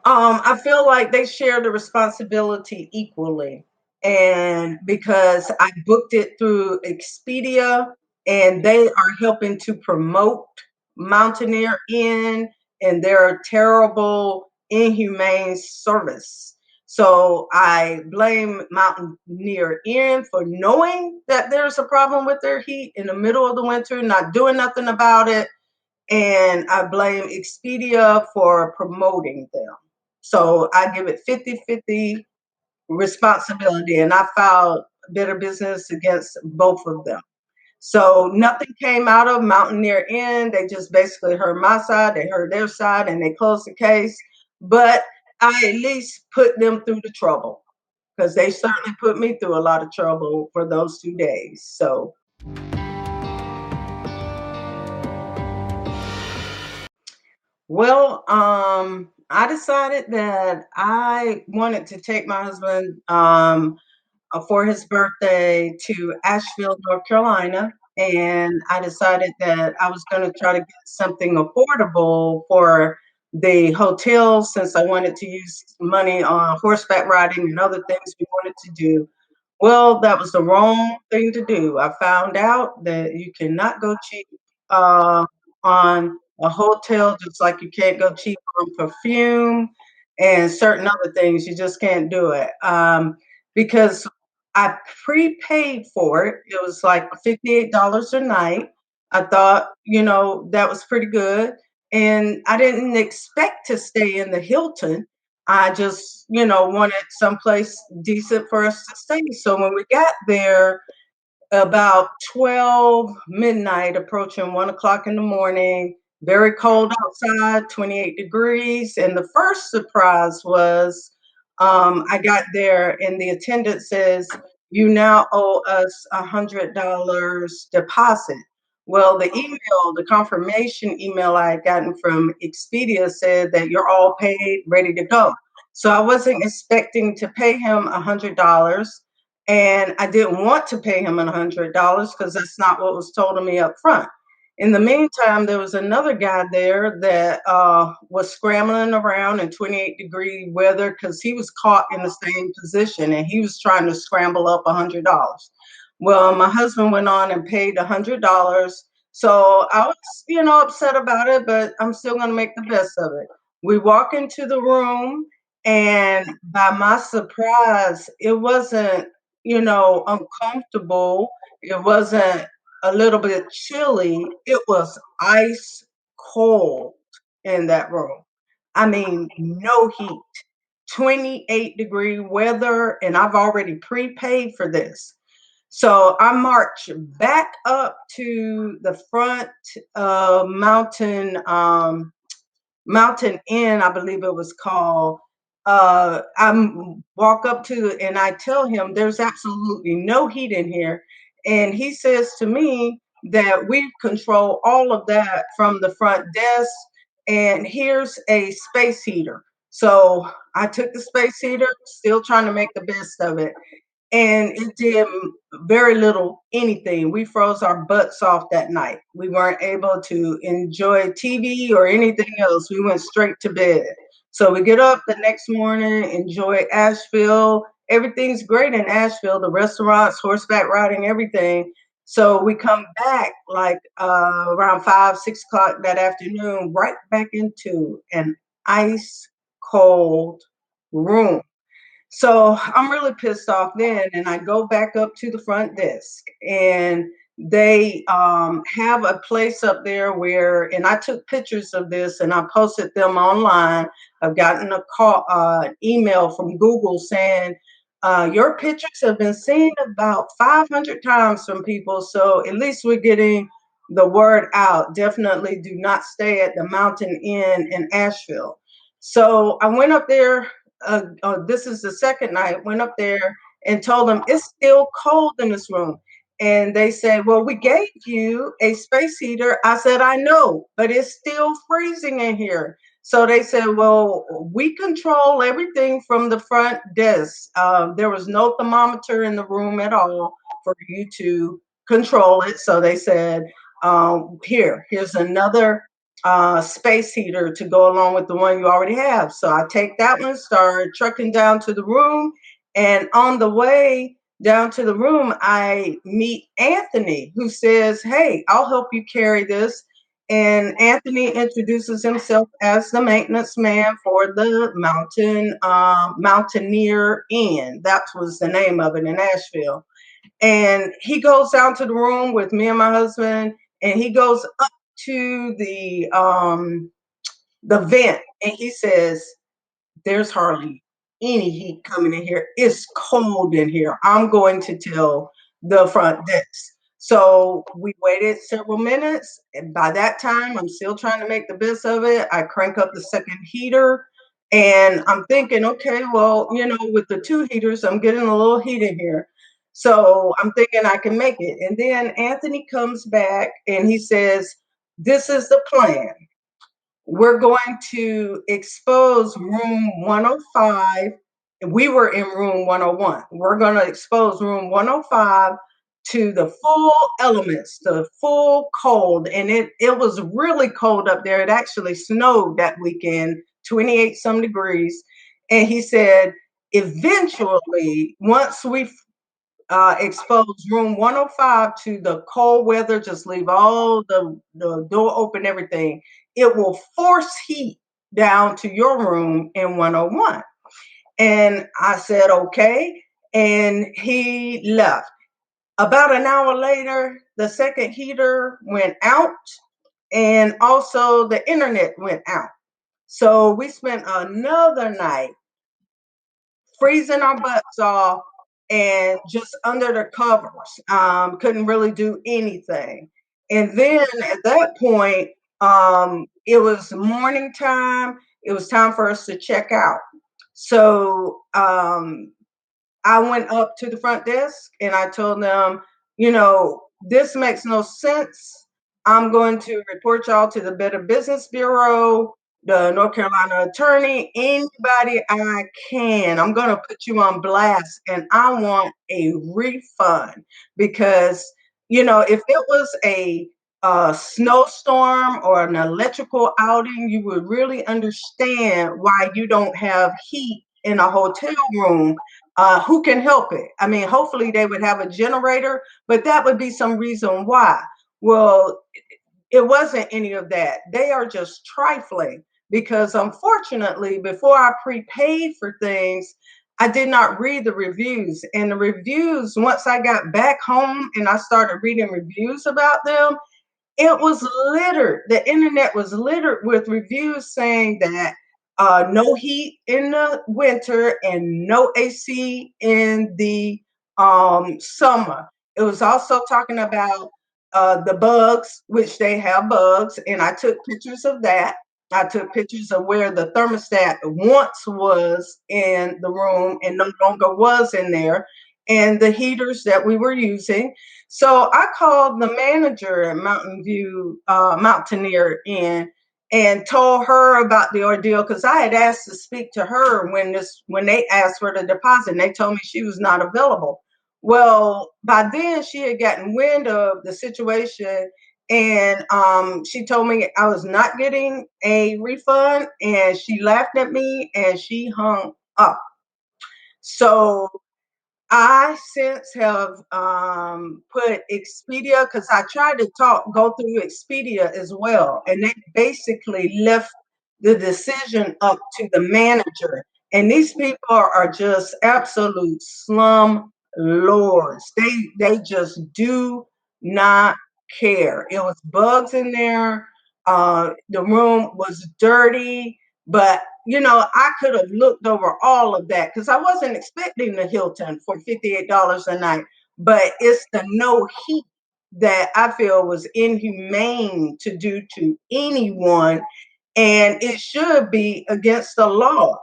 I feel like they share the responsibility equally. And because I booked it through Expedia and they are helping to promote Mountaineer Inn and their terrible, inhumane service. So I blame Mountaineer Inn for knowing that there's a problem with their heat in the middle of the winter, not doing nothing about it, and I blame Expedia for promoting them. So I give it 50-50 responsibility, and I filed better business against both of them. So nothing came out of Mountaineer Inn. They just basically heard my side, they heard their side, and they closed the case. But I at least put them through the trouble because they certainly put me through a lot of trouble for those 2 days. So, well, I decided that I wanted to take my husband for his birthday to Asheville, North Carolina. And I decided that I was going to try to get something affordable for the hotel since I wanted to use money on horseback riding and other things we wanted to do. Well, that was the wrong thing to do. I found out that you cannot go cheap uh, on a hotel, just like you can't go cheap on perfume and certain other things. You just can't do it. Because I prepaid for it. It was like $58 a night. I thought, that was pretty good. And I didn't expect to stay in the Hilton. I just, wanted someplace decent for us to stay. So when we got there, about 12 midnight, approaching 1 o'clock in the morning, very cold outside, 28 degrees. And the first surprise was I got there and the attendant says, "You now owe us $100 deposit." Well, the confirmation email I had gotten from Expedia said that you're all paid, ready to go. So I wasn't expecting to pay him $100, and I didn't want to pay him $100 because that's not what was told to me up front. In the meantime, there was another guy there that was scrambling around in 28-degree weather because he was caught in the same position and he was trying to scramble up $100. Well, my husband went on and paid $100. So I was, upset about it, but I'm still going to make the best of it. We walk into the room, and by my surprise, it wasn't, uncomfortable. It wasn't a little bit chilly. It was ice cold in that room. I mean, no heat, 28-degree weather, and I've already prepaid for this. So I marched back up to the front Mountain Inn, I believe it was called. Walk up to it and I tell him there's absolutely no heat in here. And he says to me that we control all of that from the front desk. And here's a space heater. So I took the space heater, still trying to make the best of it, and it did very little anything. We froze our butts off that night. We weren't able to enjoy TV or anything else. We went straight to bed. So we get up the next morning, enjoy Asheville. Everything's great in Asheville, the restaurants, horseback riding, everything. So we come back like around 5, 6 o'clock that afternoon, right back into an ice cold room. So I'm really pissed off then, and I go back up to the front desk, and they have a place up there where, and I took pictures of this and I posted them online. I've gotten a call, email from Google saying your pictures have been seen about 500 times from people, so at least we're getting the word out. Definitely do not stay at the Mountain Inn in Asheville. So I went up there, this is the second night, went up there and told them it's still cold in this room. And they said, "Well, we gave you a space heater." I said, "I know, but it's still freezing in here." So they said, "Well, we control everything from the front desk. There was no thermometer in the room at all for you to control it." So they said, here's another space heater to go along with the one you already have. So I take that one, start trucking down to the room, and on the way down to the room, I meet Anthony, who says, "Hey, I'll help you carry this." And Anthony introduces himself as the maintenance man for the Mountaineer Inn. That was the name of it in Asheville. And he goes down to the room with me and my husband, and he goes up to the vent, and he says, "There's hardly any heat coming in here. It's cold in here. I'm going to tell the front desk." So we waited several minutes, and by that time, I'm still trying to make the best of it. I crank up the second heater, and I'm thinking, okay, well, with the two heaters, I'm getting a little heat in here. So I'm thinking I can make it. And then Anthony comes back and he says, "This is the plan. We're going to expose room 105. We were in room 101. We're going to expose room 105 to the full elements, the full cold." And it was really cold up there. It actually snowed that weekend, 28 some degrees. And he said, "Eventually, once we expose room 105 to the cold weather, just leave all the door open, everything, it will force heat down to your room in 101." And I said, "Okay." And he left. About an hour later, the second heater went out, and also the internet went out. So we spent another night freezing our butts off and just under the covers. Couldn't really do anything. And then at that point, it was morning time. It was time for us to check out. So I went up to the front desk and I told them, "This makes no sense. I'm going to report y'all to the Better Business Bureau, the North Carolina attorney, anybody I can. I'm going to put you on blast and I want a refund." Because, if it was a snowstorm or an electrical outing, you would really understand why you don't have heat in a hotel room. Who can help it? I mean, hopefully they would have a generator, but that would be some reason why. Well, it wasn't any of that. They are just trifling because unfortunately, before I prepaid for things, I did not read the reviews. And the reviews, once I got back home and I started reading reviews about them, it was littered. The internet was littered with reviews saying that no heat in the winter and no AC in the summer. It was also talking about the bugs, which they have bugs, and I took pictures of that. I took pictures of where the thermostat once was in the room and no longer was in there, and the heaters that we were using. So I called the manager at Mountain View Mountaineer Inn and told her about the ordeal because I had asked to speak to her when they asked for the deposit. And they told me she was not available. Well, by then she had gotten wind of the situation, and she told me I was not getting a refund, and she laughed at me and she hung up. So I since have put Expedia because I tried to go through Expedia as well, and they basically left the decision up to the manager. And these people are just absolute slum lords. They just do not care. It was bugs in there. The room was dirty, but I could have looked over all of that because I wasn't expecting the Hilton for $58 a night. But it's the no heat that I feel was inhumane to do to anyone, and it should be against the law.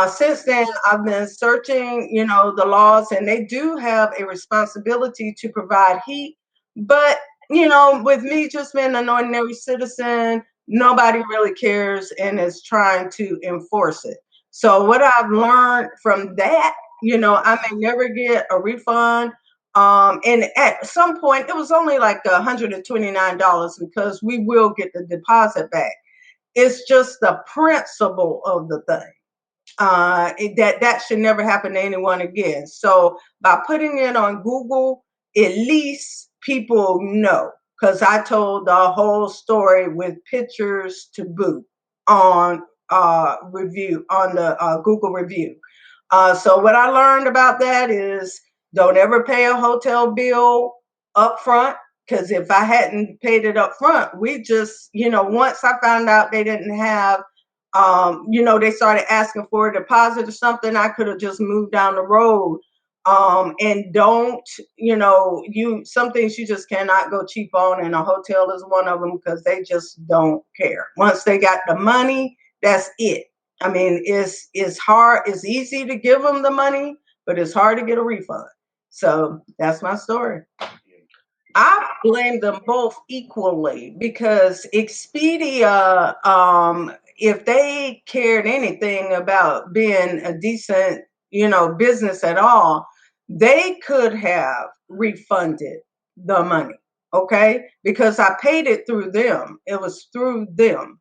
Since then, I've been searching, the laws, and they do have a responsibility to provide heat. But, with me just being an ordinary citizen, nobody really cares and is trying to enforce it. So, what I've learned from that, I may never get a refund. And at some point, it was only like $129 because we will get the deposit back. It's just the principle of the thing. That should never happen to anyone again. So by putting it on Google, at least people know, because I told the whole story with pictures to boot on review on the Google review. So what I learned about that is don't ever pay a hotel bill up front, because if I hadn't paid it up front, we just, once I found out they didn't have, they started asking for a deposit or something, I could have just moved down the road. And don't, some things you just cannot go cheap on, and a hotel is one of them because they just don't care. Once they got the money, that's it. I mean, it's hard. It's easy to give them the money, but it's hard to get a refund. So that's my story. I blame them both equally because Expedia, if they cared anything about being a decent, business at all, they could have refunded the money. Okay, because I paid it through them. It was through them.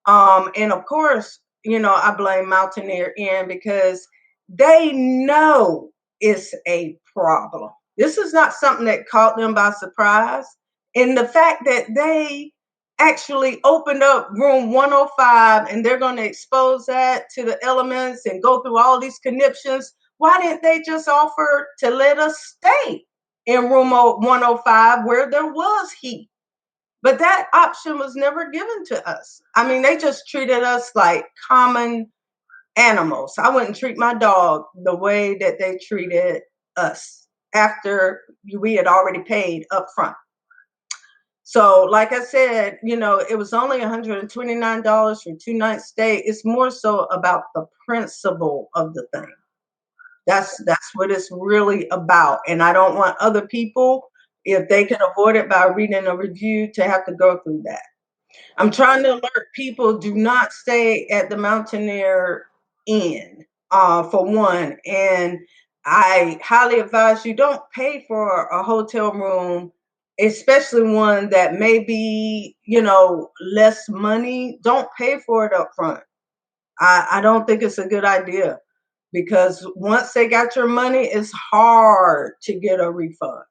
And of course, I blame Mountaineer Inn because they know it's a problem. This is not something that caught them by surprise. And the fact that they actually opened up room 105 and they're going to expose that to the elements and go through all these conniptions, why didn't they just offer to let us stay in room 105 where there was heat? But that option was never given to us. I mean, they just treated us like common animals. I wouldn't treat my dog the way that they treated us after we had already paid up front. So, like I said, it was only $129 for 2 nights stay. It's more so about the principle of the thing. That's what it's really about. And I don't want other people, if they can avoid it by reading a review, to have to go through that. I'm trying to alert people, do not stay at the Mountaineer Inn, for one. And I highly advise you don't pay for a hotel room, especially one that may be, less money. Don't pay for it up front. I don't think it's a good idea because once they got your money, it's hard to get a refund.